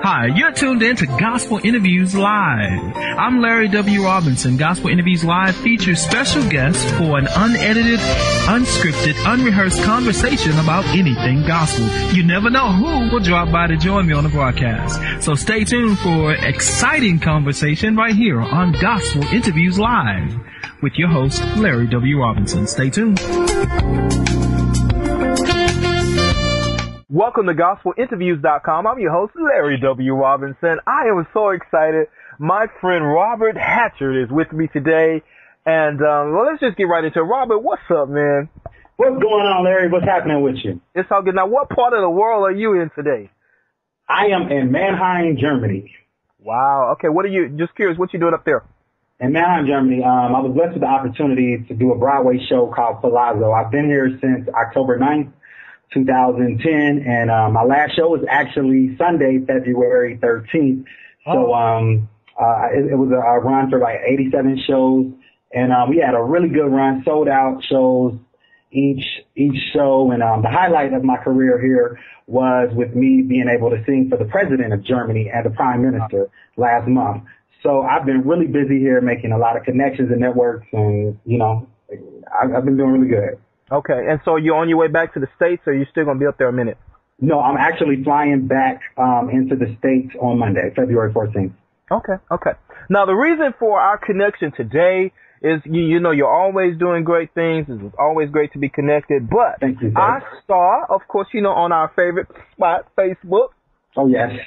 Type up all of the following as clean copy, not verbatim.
Hi, you're tuned in to Gospel Interviews Live. I'm Larry W. Robinson. Gospel Interviews Live features special guests for an unedited, unscripted, unrehearsed conversation about anything gospel. You never know who will drop by to join me on the broadcast. So stay tuned for exciting conversation right here on Gospel Interviews Live with your host, Larry W. Robinson. Stay tuned. Welcome to GospelInterviews.com. I'm your host, Larry W. Robinson. I am so excited. My friend Robert Hatchard is with me today. And, well, let's just get right into it. Robert, what's up, man? What's going on, Larry? What's happening with you? It's all good. Now, what part of the world are you in today? I am in Mannheim, Germany. Wow. Okay. Just curious, what you doing up there? In Mannheim, Germany, I was blessed with the opportunity to do a Broadway show called Palazzo. I've been here since October 9th. 2010, and my last show was actually Sunday, February 13th. So it was a run for like 87 shows, and we had a really good run, sold out shows each show. And the highlight of my career here was with me being able to sing for the president of Germany and the prime minister last month. So I've been really busy here, making a lot of connections and networks, and I've been doing really good. Okay, and so you're on your way back to the States, or are you still going to be up there a minute? No, I'm actually flying back into the States on Monday, February 14th. Okay. Now, the reason for our connection today is, you're always doing great things. It's always great to be connected. But thank you, I saw, of course, on our favorite spot, Facebook. Oh, yes.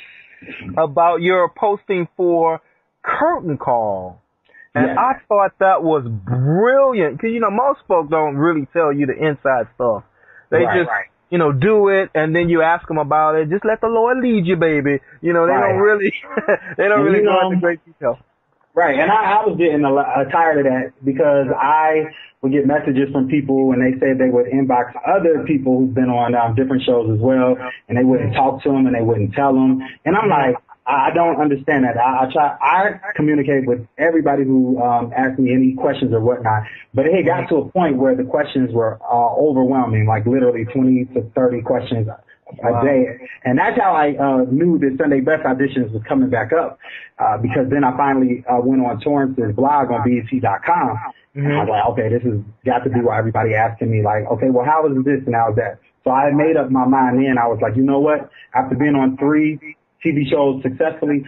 About your posting for Curtain Call. And yes. I thought that was brilliant because, most folks don't really tell you the inside stuff. They just, do it, and then you ask them about it. Just let the Lord lead you, baby. They don't really, go into great detail. Right, and I was getting tired of that because I would get messages from people and they said they would inbox other people who've been on different shows as well, and they wouldn't talk to them and they wouldn't tell them. And I'm like, I don't understand that. I communicate with everybody who asks me any questions or whatnot, but it got to a point where the questions were overwhelming, like literally 20 to 30 questions a day. And that's how I knew the Sunday Best auditions was coming back up, because then I finally went on Torrance's blog on BET.com. And I was like, okay, this has got to be why everybody asking me, like, okay, well, how is this and how is that? So I made up my mind then. I was like, you know what? After being on 3 TV shows successfully,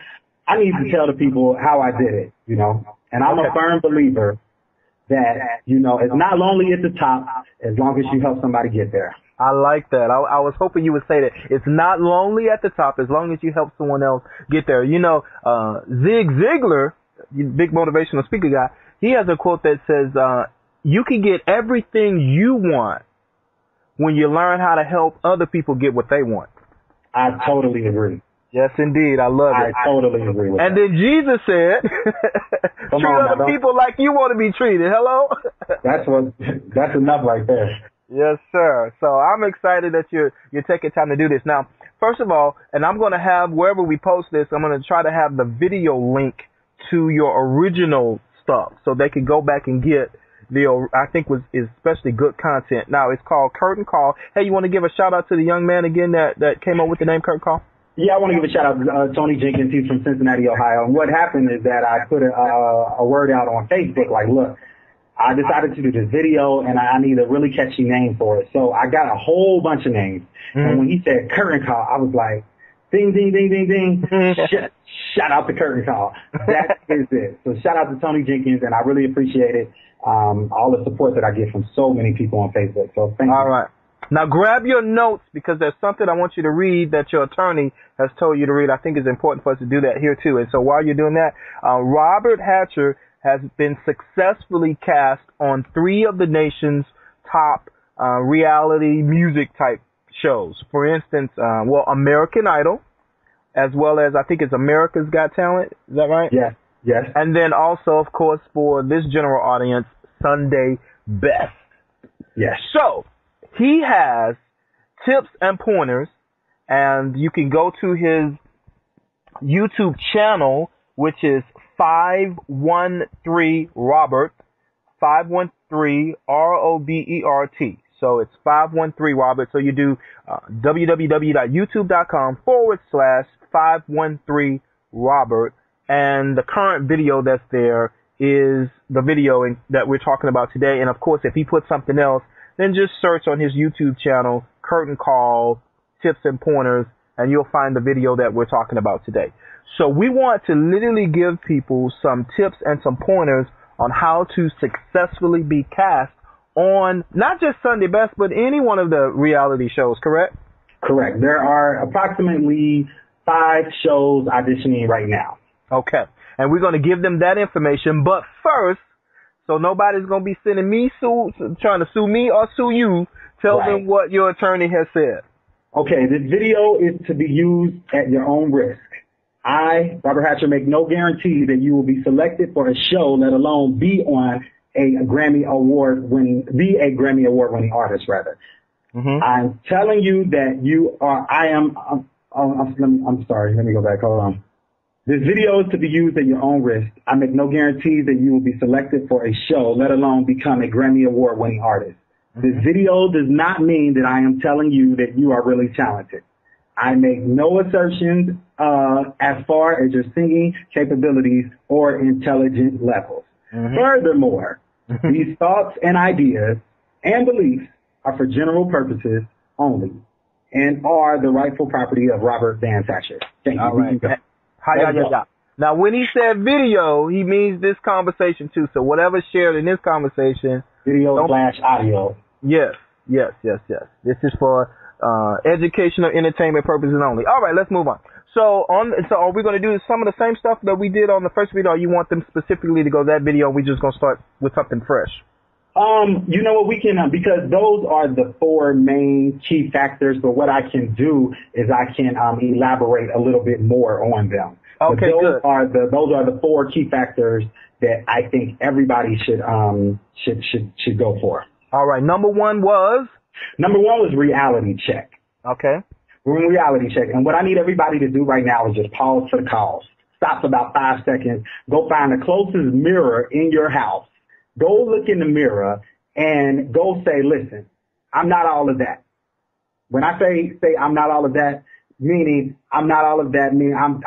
I need to tell the people how I did it, And I'm a firm believer that, it's not lonely at the top as long as you help somebody get there. I like that. I was hoping you would say that. It's not lonely at the top as long as you help someone else get there. Zig Ziglar, big motivational speaker guy, he has a quote that says, you can get everything you want when you learn how to help other people get what they want. I totally agree. Yes, indeed. I love it. I totally agree with that. And then Jesus said, treat other people like you want to be treated. Hello? That's enough right there. Yes, sir. So I'm excited that you're taking time to do this. Now, first of all, and I'm going to have, wherever we post this, I'm going to try to have the video link to your original stuff so they can go back and get I think is especially good content. Now, it's called Curtain Call. Hey, you want to give a shout out to the young man again that came up with the name Curtain Call? Yeah, I want to give a shout out to Tony Jenkins. He's from Cincinnati, Ohio. And what happened is that I put a word out on Facebook, like, look, I decided to do this video and I need a really catchy name for it. So I got a whole bunch of names. And when he said Curtain Call, I was like, ding, ding, ding, ding, ding. Shout out to Curtain Call. That is it. So shout out to Tony Jenkins, and I really appreciate it. All the support that I get from so many people on Facebook. So thank you. All right. Now grab your notes because there's something I want you to read that your attorney has told you to read. I think it's important for us to do that here too. And so while you're doing that, Robert Hatchard has been successfully cast on 3 of the nation's top reality music type shows. For instance, American Idol, as well as I think it's America's Got Talent. Is that right? Yes. And then also, of course, for this general audience, Sunday Best. Yes. So he has tips and pointers, and you can go to his YouTube channel, which is 513 Robert, 513 ROBERT. So it's 513 Robert. So you do www.youtube.com/ 513-ROBERT. And the current video that's there is the video that we're talking about today. And of course, if he puts something else, then just search on his YouTube channel, Curtain Call, Tips and Pointers, and you'll find the video that we're talking about today. So we want to literally give people some tips and some pointers on how to successfully be cast on not just Sunday Best, but any one of the reality shows, correct? Correct. There are approximately 5 shows auditioning right now. Okay. And we're going to give them that information. But first, so nobody's going to be sending me trying to sue me or sue you, tell them what your attorney has said. Okay. This video is to be used at your own risk. I, Robert Hatcher, make no guarantee that you will be selected for a show, let alone be on a Grammy Award-winning artist, rather. Mm-hmm. I'm telling you that I'm sorry, let me go back, hold on. This video is to be used at your own risk. I make no guarantee that you will be selected for a show, let alone become a Grammy Award-winning artist. Mm-hmm. This video does not mean that I am telling you that you are really talented. I make no assertions as far as your singing capabilities or intelligence levels. Mm-hmm. Furthermore, these thoughts and ideas and beliefs are for general purposes only and are the rightful property of Robert Van Hatcher. Thank you. All right. Now, when he said video, he means this conversation too. So whatever's shared in this conversation. Video/audio. Yes. This is for educational, entertainment purposes only. All right, let's move on. So are we going to do some of the same stuff that we did on the first video, or you want them specifically to go that video and we're just going to start with something fresh? You know what, we can, because those are the 4 main key factors, but what I can do is I can elaborate a little bit more on them. Okay, those are the 4 key factors that I think everybody should go for. All right, number one was reality check. Okay. We're in reality check, and what I need everybody to do right now is just pause for the calls. Stop for about 5 seconds. Go find the closest mirror in your house. Go look in the mirror and go say, listen, I'm not all of that. When I say I'm not all of that, meaning I'm not all of that, meaning I'm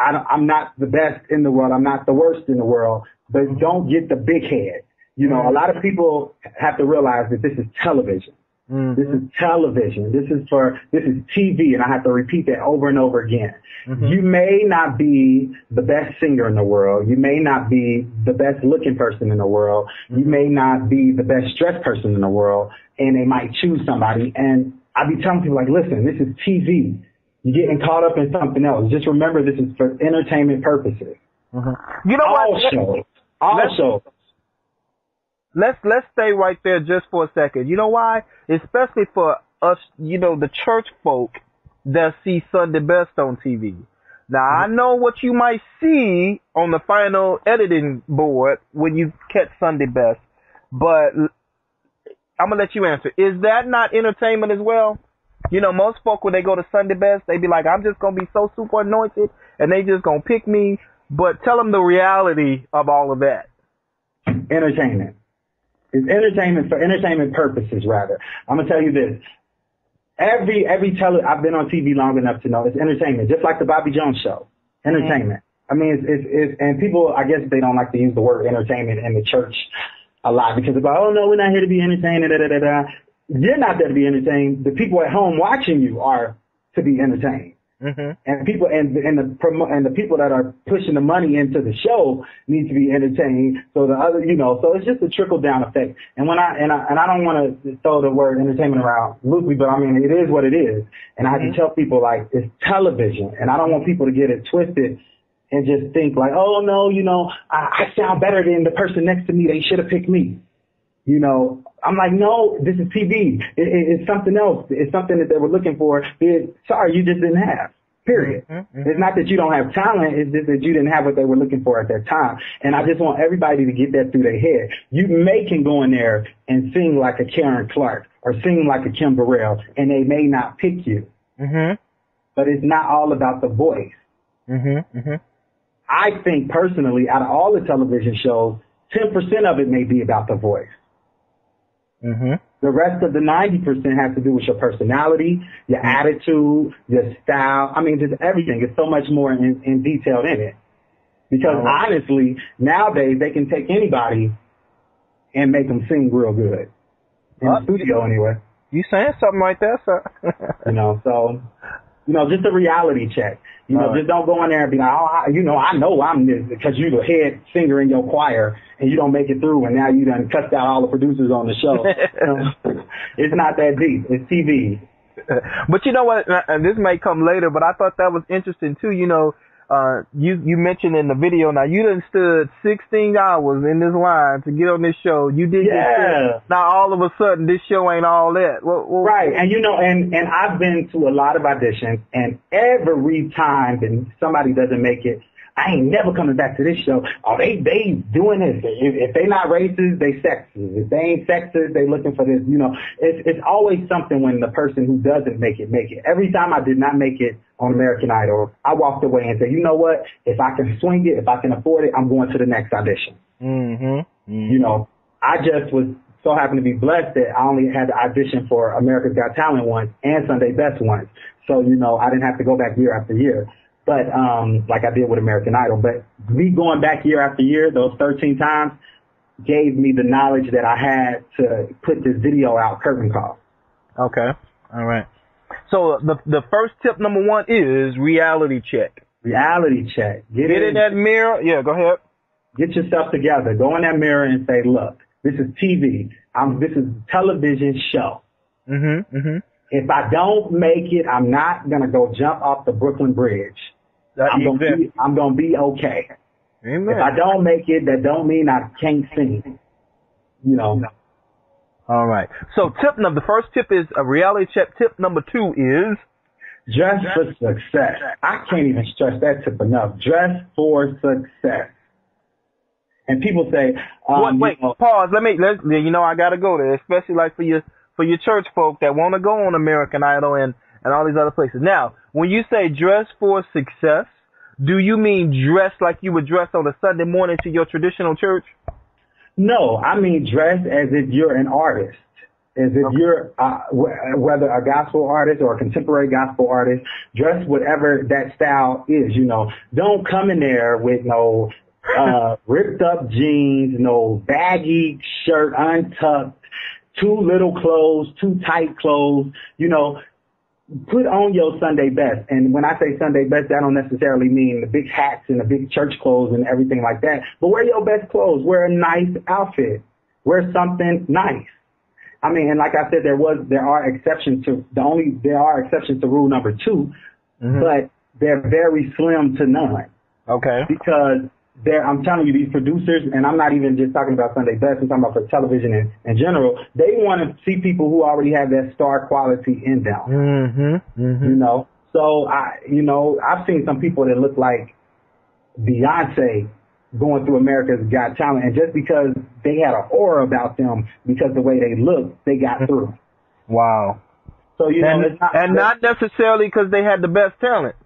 not the best in the world. I'm not the worst in the world, but don't get the big head. You know, a lot of people have to realize that this is television. Mm-hmm. This is television. This is TV, and I have to repeat that over and over again. Mm-hmm. You may not be the best singer in the world. You may not be the best looking person in the world. Mm-hmm. You may not be the best dressed person in the world, and they might choose somebody. And I be telling people, like, listen, this is TV. You're getting caught up in something else. Just remember, this is for entertainment purposes. Mm-hmm. You know what? All shows. Let's stay right there just for a second. You know why? Especially for us, you know, the church folk that see Sunday Best on TV. Now, I know what you might see on the final editing board when you catch Sunday Best, but I'm going to let you answer. Is that not entertainment as well? You know, most folk, when they go to Sunday Best, they be like, I'm just going to be so super anointed, and they just going to pick me. But tell them the reality of all of that. Entertainment. It's entertainment for entertainment purposes, rather. I'm going to tell you this. I've been on TV long enough to know it's entertainment, just like the Bobby Jones show. Entertainment. Mm-hmm. I mean, and people, I guess they don't like to use the word entertainment in the church a lot because they're like, oh no, we're not here to be entertained, You're not there to be entertained. The people at home watching you are to be entertained. Mm-hmm. And people and the people that are pushing the money into the show need to be entertained. So the other, you know, so it's just a trickle down effect. And I don't want to throw the word entertainment around loosely, but I mean it is what it is. And I have to tell people, like, it's television, and I don't want people to get it twisted and just think like, oh no, you know, I sound better than the person next to me. They should have picked me. You know, I'm like, no, this is TV. It's something else. It's something that they were looking for. Sorry, you just didn't have. Period. Mm-hmm. It's not that you don't have talent. It's just that you didn't have what they were looking for at that time. And I just want everybody to get that through their head. You can go in there and sing like a Karen Clark or sing like a Kim Burrell, and they may not pick you. Mm-hmm. But it's not all about the voice. Mm-hmm. Mm-hmm. I think personally, out of all the television shows, 10% of it may be about the voice. Mm-hmm. The rest of the 90% has to do with your personality, your attitude, your style. I mean, just everything. It's so much more in detail in it. Because honestly, nowadays they can take anybody and make them sing real good. In the studio anyway. You saying something right there, sir? So, just a reality check. Just don't go in there and be like, I know I'm this, because you're the head singer in your choir and you don't make it through, and now you done cussed out all the producers on the show. It's not that deep. It's TV. But you know what? And this may come later, but I thought that was interesting too. You mentioned in the video, now you done stood 16 hours in this line to get on this show. You did this. Now all of a sudden this show ain't all that. Right. And and I've been to a lot of auditions, and every time that somebody doesn't make it, I ain't never coming back to this show. Oh, they doing this. If they not racist, they sexist. If they ain't sexist, they looking for this. It's always something when the person who doesn't make it. Every time I did not make it on American Idol, I walked away and said, you know what? If I can swing it, if I can afford it, I'm going to the next audition. I just was so happened to be blessed that I only had to audition for America's Got Talent once and Sunday Best once. So, I didn't have to go back year after year. But, like I did with American Idol. But me going back year after year, those 13 times, gave me the knowledge that I had to put this video out, Curtain Call. Okay. All right. So the first tip number 1 is reality check. Reality check. Get in that mirror. Yeah, go ahead. Get yourself together. Go in that mirror and say, look, this is TV. This is a television show. If I don't make it, I'm not going to go jump off the Brooklyn Bridge. I'm going to be okay. Amen. If I don't make it, that don't mean I can't sing. All right. So the first tip is a reality check. Tip number 2 is dress for success. I can't even stress that tip enough. Dress for success. And people say, wait, pause. I got to go there, especially like for your church folk that want to go on American Idol and all these other places. Now, when you say dress for success, do you mean dress like you would dress on a Sunday morning to your traditional church? No, I mean dress as if you're an artist, as if you're whether a gospel artist or a contemporary gospel artist. Dress whatever that style is. Don't come in there with no ripped up jeans, no baggy shirt, untucked, too little clothes, too tight clothes. Put on your Sunday best. And when I say Sunday best, that don't necessarily mean the big hats and the big church clothes and everything like that. But wear your best clothes. Wear a nice outfit. Wear something nice. I mean, and like I said, there are exceptions to rule number 2, but they're very slim to none. Okay. Because I'm telling you, these producers, and I'm not even just talking about Sunday Best, I'm talking about for television in general, they want to see people who already have that star quality in them. So I've seen some people that look like Beyonce going through America's Got Talent, and just because they had an aura about them, because the way they looked, they got through. Wow. So, not necessarily because they had the best talent.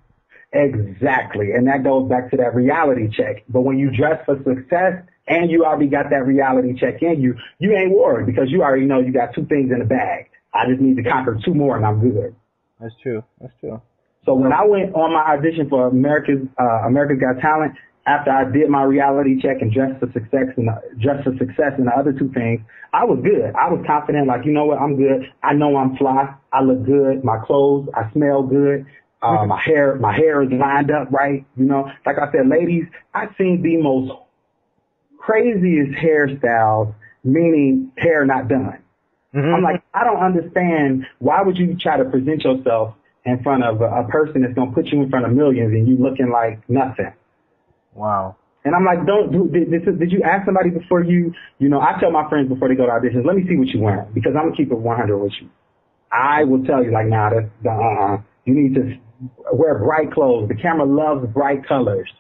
Exactly. And that goes back to that reality check. But when you dress for success and you already got that reality check in you, you ain't worried because you already know you got 2 things in the bag. I just need to conquer 2 more and I'm good. That's true. So when I went on my audition for America's Got Talent, after I did my reality check and dressed for success and the other 2 things, I was good. I was confident, like, you know what, I'm good. I know I'm fly. I look good. My clothes, I smell good. My hair is lined up right. Like I said, ladies, I've seen the most craziest hairstyles, meaning hair not done. I'm like, I don't understand. Why would you try to present yourself in front of a person that's going to put you in front of millions and you looking like nothing? Wow. And I'm like, did you ask somebody before I tell my friends before they go to auditions, let me see what you're wearing, because I'm going to keep it 100 with you. I will tell you, like, nah, you need to wear bright clothes. The camera loves bright colors.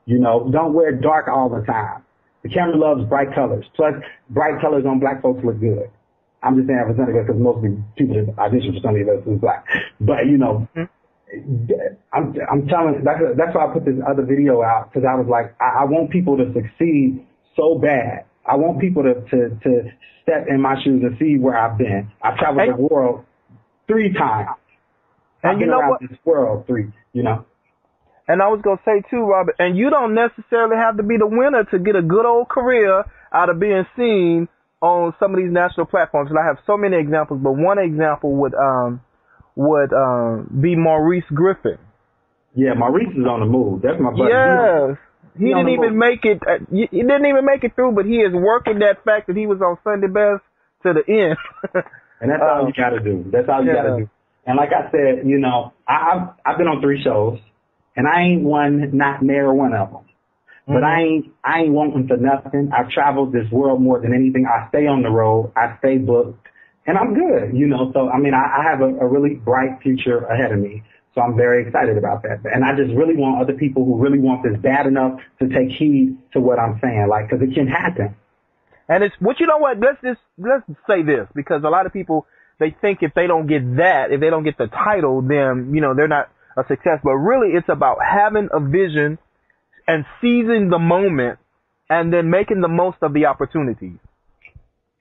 Don't wear dark all the time. The camera loves bright colors. Plus, bright colors on black folks look good. I'm just saying for Sunday Best because most people that audition for Sunday Best is black. But, I'm telling, that's why I put this other video out, because I was like, I want people to succeed so bad. I want people to step in my shoes and see where I've been. I've traveled the world 3 times. And you know what? This world 3, you know. And I was going to say too, Robert, and you don't necessarily have to be the winner to get a good old career out of being seen on some of these national platforms. And I have so many examples, but one example would be Maurice Griffin. Yeah, Maurice is on the move. That's my buddy. Yes. He didn't even make it. He didn't even make it through, but he is working that fact that he was on Sunday Best to the end. And that's all you got to do. That's all you got to do. And like I said, you know, I've been on 3 shows, and I ain't not near one of them. But I ain't wanting for nothing. I've traveled this world more than anything. I stay on the road. I stay booked, and I'm good. You know, so I mean, I have a really bright future ahead of me. So I'm very excited about that. And I just really want other people who really want this bad enough to take heed to what I'm saying, like, because it can happen. And it's what, you know what, let's say this, because a lot of people, they think if they don't get that, if they don't get the title, then, you know, they're not a success. But really, it's about having a vision and seizing the moment and then making the most of the opportunities.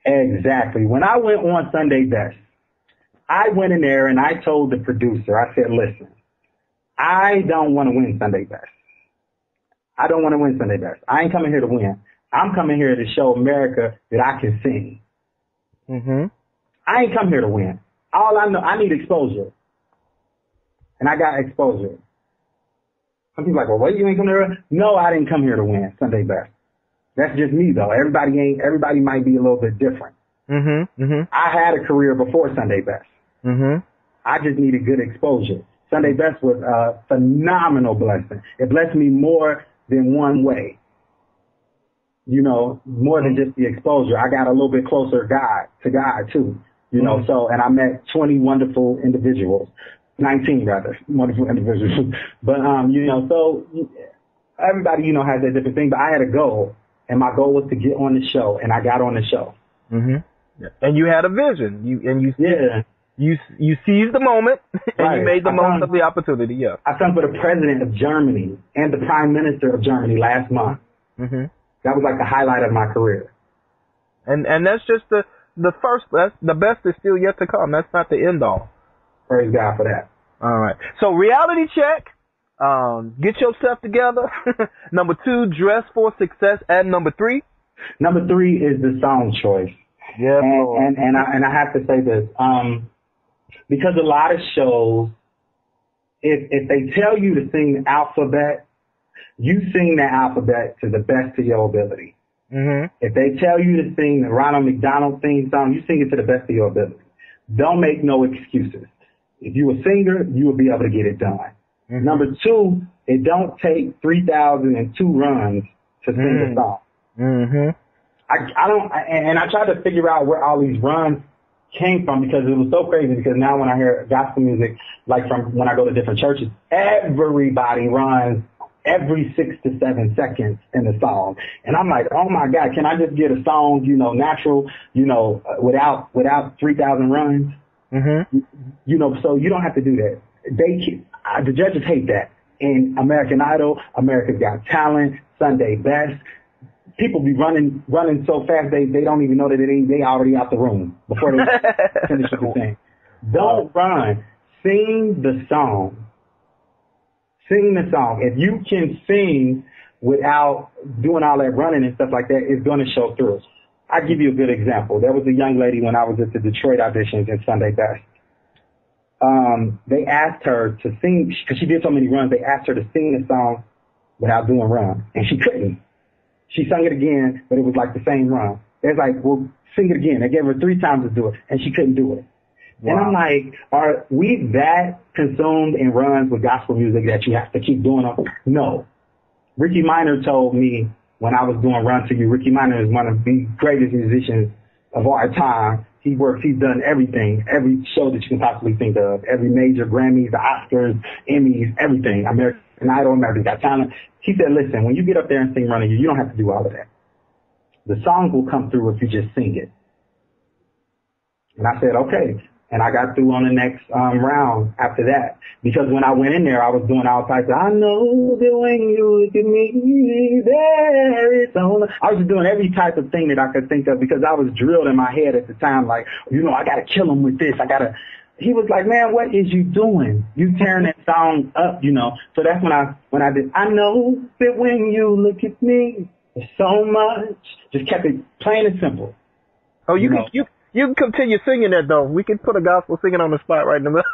Exactly. When I went on Sunday Best, I went in there and I told the producer, I said, listen, I don't want to win Sunday Best. I don't want to win Sunday Best. I ain't coming here to win. I'm coming here to show America that I can sing. I ain't come here to win. All I know, I need exposure. And I got exposure. Some people are like, well, what, you ain't come here? No, I didn't come here to win Sunday Best. That's just me, though. Everybody might be a little bit different. I had a career before Sunday Best. I just needed good exposure. Sunday Best was a phenomenal blessing. It blessed me more than one way. You know, more than just the exposure. I got a little bit closer to God too. You know, so, and I met 20 wonderful individuals. 19 rather, wonderful individuals. But, you know, so everybody, you know, has their different thing, but I had a goal, and my goal was to get on the show, and I got on the show. And you had a vision. You seized the moment, and you made the most of the opportunity. Yeah. I sung for the president of Germany and the prime minister of Germany last month. That was like the highlight of my career. And that's just the first. The best is still yet to come. That's not the end all. Praise God for that. All right. So reality check. Get yourself together. Number 2, dress for success. And number 3. Number 3 is the song choice. Yeah. And I have to say this, because a lot of shows, if they tell you to sing the alphabet, you sing the alphabet to the best of your ability. If they tell you to sing the Ronald McDonald theme song, you sing it to the best of your ability. Don't make no excuses. If you're a singer, you will be able to get it done. Number 2, it don't take 3,002 runs to sing a song. I tried to figure out where all these runs came from, because it was so crazy, because now when I hear gospel music, like from when I go to different churches, everybody runs every 6 to 7 seconds in the song. And I'm like, oh my God, can I just get a song, you know, natural, you know, without 3,000 runs? You know, so you don't have to do that. The judges hate that. In American Idol, America's Got Talent, Sunday Best, people be running so fast they don't even know that they already out the room before they finish with the thing. Don't run. Sing the song. Sing the song. If you can sing without doing all that running and stuff like that, it's going to show through. I'll give you a good example. There was a young lady when I was at the Detroit auditions in Sunday Best. They asked her to sing, because she did so many runs, they asked her to sing the song without doing runs, and she couldn't. She sung it again, but it was like the same run. They was like, well, sing it again. They gave her 3 times to do it, and she couldn't do it. Wow. And I'm like, are we that consumed in runs with gospel music that you have to keep doing them? No. Ricky Minor told me when I was doing Run to You, Ricky Minor is one of the greatest musicians of our time. He's done everything, every show that you can possibly think of, every major Grammys, the Oscars, Emmys, everything, American Idol, America's Got Talent. He said, listen, when you get up there and sing Run to You, you don't have to do all of that. The song will come through if you just sing it. And I said, okay. And I got through on the next round after that. Because when I went in there, I was doing all types of, I know that when you look at me, there is only... I was doing every type of thing that I could think of because I was drilled in my head at the time, like, I got to kill him with this. He was like, man, what is you doing? You tearing that song up, So that's when I did, I know that when you look at me, there's so much. Just kept it plain and simple. Oh, you can continue singing that, though. We can put a gospel singing on the spot right in the middle.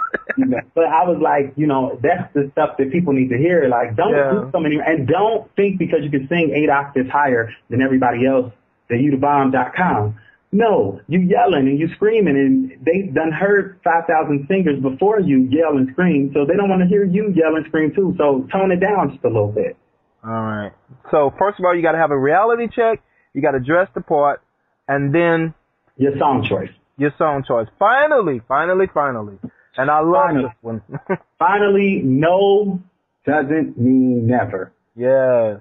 But I was like, that's the stuff that people need to hear. Like, don't do so many, and don't think because you can sing 8 octaves higher than everybody else that you the bomb.com. No, you yelling and you screaming, and they done heard 5,000 singers before you yell and scream, so they don't want to hear you yell and scream too. So tone it down just a little bit. All right. So first of all, you got to have a reality check. You got to dress the part, and then your song choice. Your song choice. Finally. And I love this one. Finally, no doesn't mean never. Yes.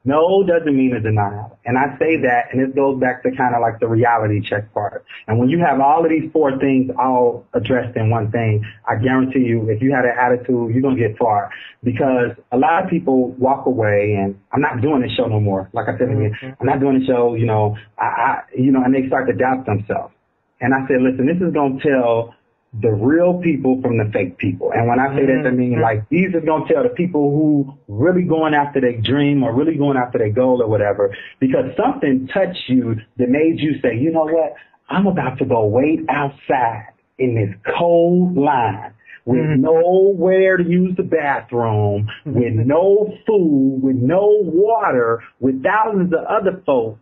No doesn't mean a denial. And I say that, and it goes back to kind of like the reality check part. And when you have all of these 4 things all addressed in one thing, I guarantee you, if you had an attitude, you're going to get far. Because a lot of people walk away, and I'm not doing this show no more. Like I said again, I'm not doing the show, and they start to doubt themselves. And I said, listen, this is going to tell the real people from the fake people. And when I say that, I mean, like, these are going to tell the people who really going after their dream or really going after their goal or whatever, because something touched you that made you say, you know what, I'm about to go wait outside in this cold line with nowhere to use the bathroom, with no food, with no water, with thousands of other folks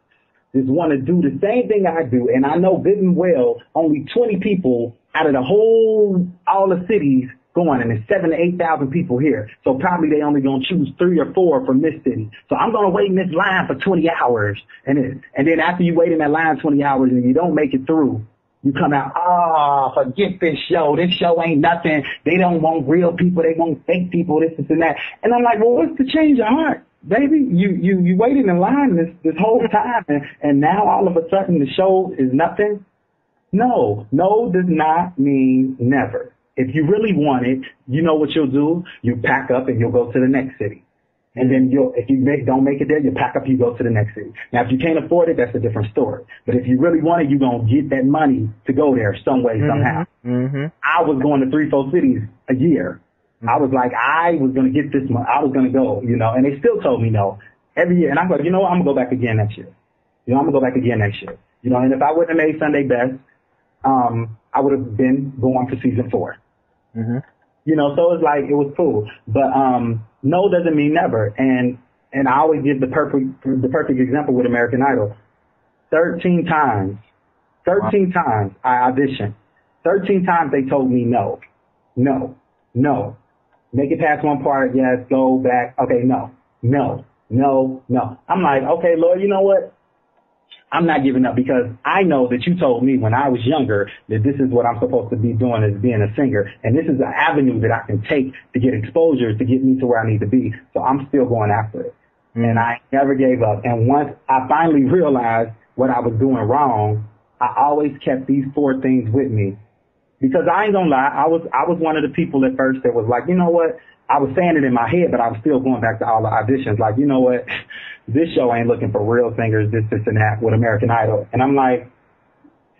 just want to do the same thing I do. And I know good and well, only 20 people out of all the cities going, and there's 7,000 to 8,000 people here. So probably they only going to choose 3 or 4 from this city. So I'm going to wait in this line for 20 hours. And then after you wait in that line 20 hours and you don't make it through, you come out, forget this show. This show ain't nothing. They don't want real people. They want fake people, this and that. And I'm like, well, what's the change of heart? Baby, you waited in line this whole time, and now all of a sudden the show is nothing? No does not mean never. If you really want it, you know what you'll do? You pack up and you'll go to the next city. And then if you don't make it there, you pack up, you go to the next city. Now, if you can't afford it, that's a different story. But if you really want it, you're going to get that money to go there some way, somehow. I was going to 3-4 cities a year. I was like, I was going to get this money. I was going to go, and they still told me no every year. And I'm like, I'm going to go back again next year. I'm going to go back again next year. And if I wouldn't have made Sunday Best, I would have been going for season 4. So it's like, it was cool. But, no doesn't mean never. And I always give the perfect example with American Idol. 13 times I auditioned. 13 times they told me no. Make it past one part, yes, go back. Okay, no. I'm like, okay, Lord, you know what? I'm not giving up, because I know that you told me when I was younger that this is what I'm supposed to be doing as being a singer. And this is an avenue that I can take to get exposure to get me to where I need to be. So I'm still going after it. And I never gave up. And once I finally realized what I was doing wrong, I always kept these 4 things with me. Because I ain't gonna lie, I was one of the people at first that was like, you know what? I was saying it in my head, but I was still going back to all the auditions. Like, you know what? This show ain't looking for real singers, this and that with American Idol. And I'm like,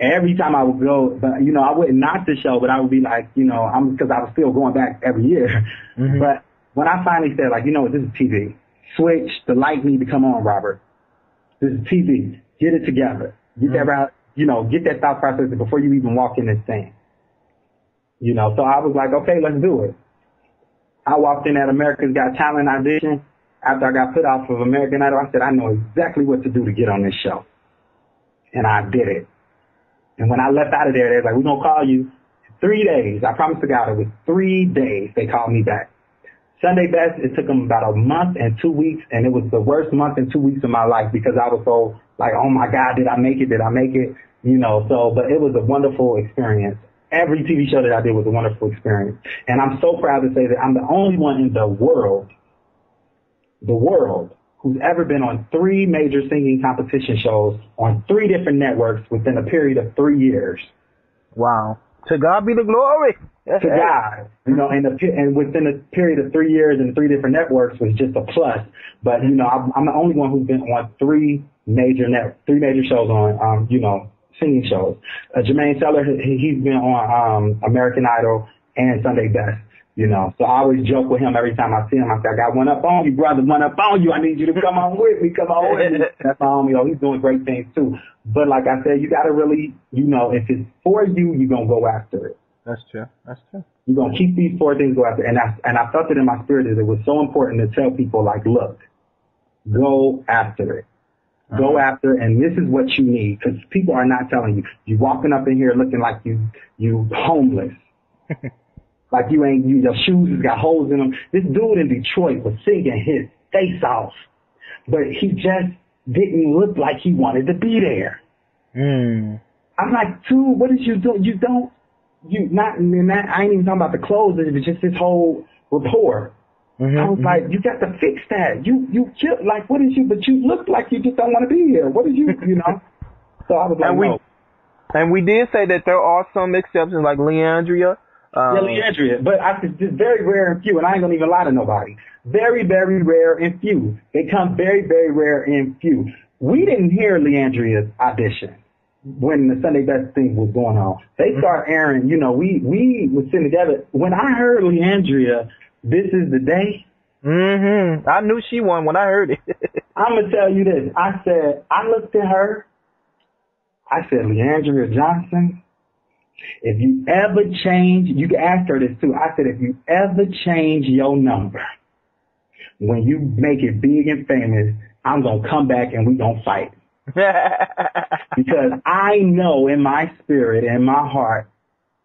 every time I would go, but, I wouldn't knock the show, but I would be like, because I was still going back every year. But when I finally said, like, you know what, this is TV. Switch, the light need to come on, Robert. This is TV. Get it together. Get that out, get that thought process before you even walk in this thing. So I was like, okay, let's do it. I walked in at America's Got Talent audition. After I got put off of American Idol, I said, I know exactly what to do to get on this show. And I did it. And when I left out of there, they was like, we're going to call you 3 days. I promised to God it was 3 days they called me back. Sunday Best, it took them about a month and 2 weeks, and it was the worst month and 2 weeks of my life because I was so like, oh my God, did I make it? But it was a wonderful experience. Every TV show that I did was a wonderful experience. And I'm so proud to say that I'm the only one in the world, who's ever been on 3 major singing competition shows on 3 different networks within a period of 3 years. Wow. To God be the glory. To God, you know, and within a period of 3 years and 3 different networks was just a plus. But you know, I'm the only one who's been on three major shows on, you know, singing shows. Jermaine Teller, he's been on American Idol and Sunday Best. You know, so I always joke with him every time I see him. I say, I got one up on you, brother, one up on you. I need you to come on with me. Come on with me. That's my homie. He's doing great things too. But like I said, you got to really, you know, if it's for you, you're going to go after it. That's true. That's true. You're going to keep these 4 things, go after it. And I felt it in my spirit that it was so important to tell people, like, look, go after it. Go after it, and this is what you need, because people are not telling you. You walking up in here looking like you homeless. Like your shoes has got holes in them. This dude in Detroit was singing his face off, but he just didn't look like he wanted to be there. I'm like, dude, what did you do? I ain't even talking about the clothes. It's just this whole rapport. I was like, you got to fix that. You like, what is you? But you look like you just don't want to be here. What is you? You know. So I was like, no. And we did say that there are some exceptions, like Leandria. Leandria, but it's very rare and few, and I ain't gonna even lie to nobody. Very, very rare and few. They come very, very rare and few. We didn't hear Leandria's audition when the Sunday Best thing was going on. They start airing, you know, we were sitting together. When I heard Leandria, This Is the Day. I knew she won when I heard it. I'm gonna tell you this. I looked at her. I said, Leandria Johnson, if you ever change, you can ask her this too. I said, if you ever change your number, when you make it big and famous, I'm going to come back and we're going to fight. Because I know in my spirit and my heart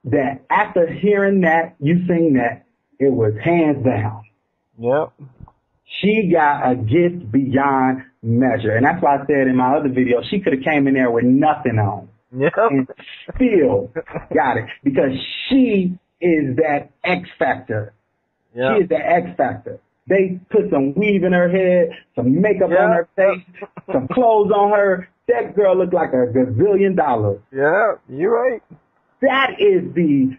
that after hearing that, you sing that, it was hands down. Yep. She got a gift beyond measure. And that's why I said in my other video, she could have came in there with nothing on. Yep. And still got it. Because she is that X factor. Yep. She is that X factor. They put some weave in her head, some makeup on her face, some clothes on her. That girl looked like $1 gazillion. Yeah, you're right. That is the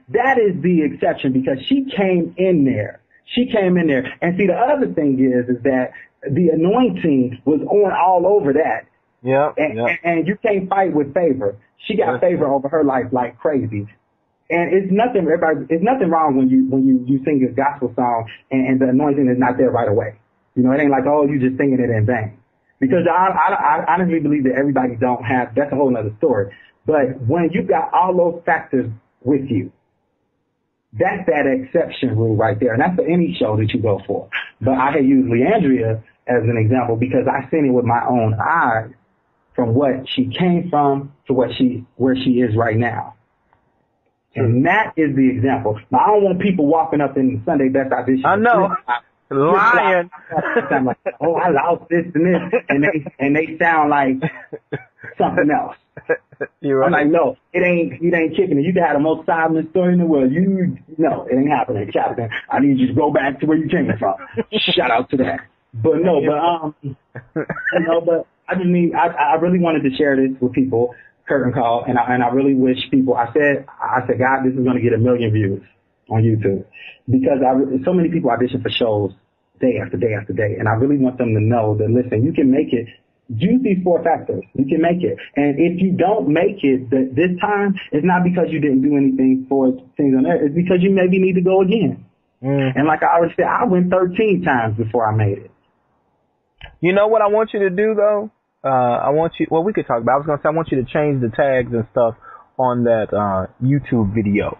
exception, because she came in there. And see, the other thing is that the anointing was on all over that. Yeah. And you can't fight with favor. She got favor over her life like crazy. And it's nothing wrong when you sing a gospel song and the anointing is not there right away. You know, it ain't like, oh, you just singing it in vain. Because I honestly believe that everybody don't have, that's a whole nother story. But when you got all those factors with you, that's that exception rule right there. And that's for any show that you go for. But I had used Leandria as an example because I seen it with my own eyes from what she came from to where she is right now. And that is the example. Now, I don't want people walking up in the Sunday Best audition. I know. Lying. I'm like, oh, I lost this and this. And they sound like something else. You're right. I'm like, no, it ain't kicking it. You can have the most silent story in the world. No, it ain't happening. Captain, I need you to go back to where you came from. Shout out to that. But but I just I really wanted to share this with people. Curtain call, and I really wish people. I said, God, this is going to get 1 million views on YouTube, because so many people audition for shows day after day after day, and I really want them to know that, listen, you can make it. Use these 4 factors. You can make it, and if you don't make it this time, it's not because you didn't do anything for things on there. It's because you maybe need to go again. And like I already said, I went 13 times before I made it. You know what I want you to do though? We could talk about, I was going to say, I want you to change the tags and stuff on that YouTube video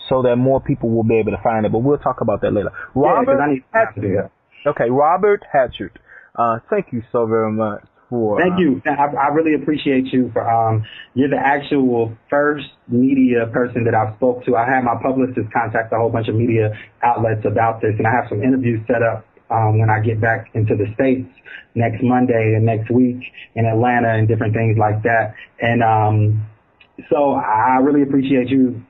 so that more people will be able to find it, but we'll talk about that later. Robert Hatchard. Okay, Robert Hatchard. Thank you so very much for... Thank you. I really appreciate you for, you're the actual first media person that I've spoke to. I had my publicist contact a whole bunch of media outlets about this, and I have some interviews set up when I get back into the States next Monday and next week in Atlanta and different things like that. And so I really appreciate you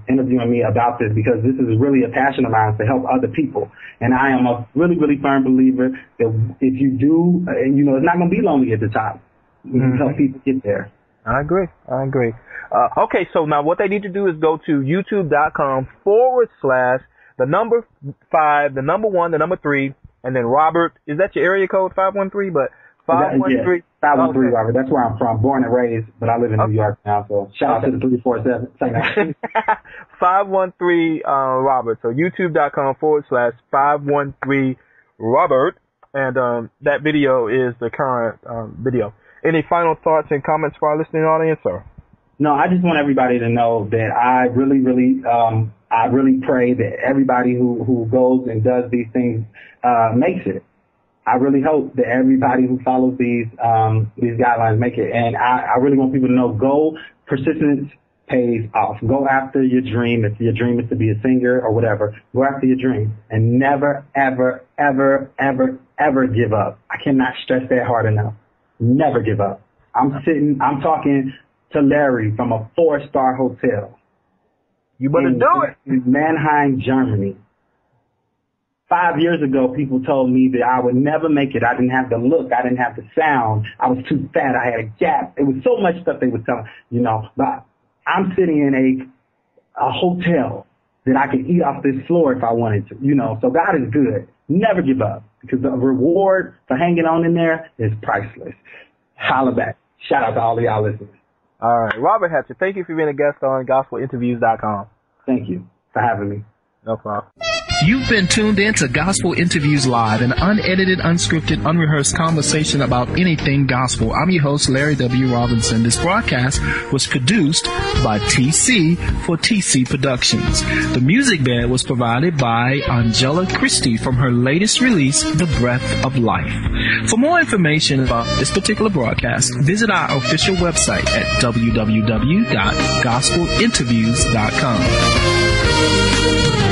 interviewing me about this, because this is really a passion of mine to help other people. And I am a really, really firm believer that if you do, it's not going to be lonely at the top. You can help people get there. I agree. Okay, so now what they need to do is go to youtube.com/5, 3, Robert. Is that your area code, 513? But 513. 513, Robert. That's where I'm from. Born and raised, but I live in New York now, so shout out to the 347. Say that. 513 Robert. So youtube.com/513 Robert. And that video is the current video. Any final thoughts and comments for our listening audience, sir? No, I just want everybody to know that I really pray that everybody who goes and does these things makes it. I really hope that everybody who follows these guidelines make it. And I really want people to know, persistence pays off. Go after your dream. If your dream is to be a singer or whatever, go after your dream and never, ever, ever, ever, ever give up. I cannot stress that hard enough. Never give up. I'm talking to Larry from a 4-star hotel. You better do it. In Mannheim, Germany. 5 years ago, people told me that I would never make it. I didn't have the look. I didn't have the sound. I was too fat. I had a gap. It was so much stuff they were telling, but I'm sitting in a hotel that I could eat off this floor if I wanted to, So God is good. Never give up, because the reward for hanging on in there is priceless. Holla back. Shout out to all of y'all listeners. All right. Robert Hatcher, thank you for being a guest on GospelInterviews.com. Thank you for having me. No problem. You've been tuned in to Gospel Interviews Live, an unedited, unscripted, unrehearsed conversation about anything gospel. I'm your host, Larry W. Robinson. This broadcast was produced by TC for TC Productions. The music bed was provided by Angela Christie from her latest release, The Breath of Life. For more information about this particular broadcast, visit our official website at www.gospelinterviews.com.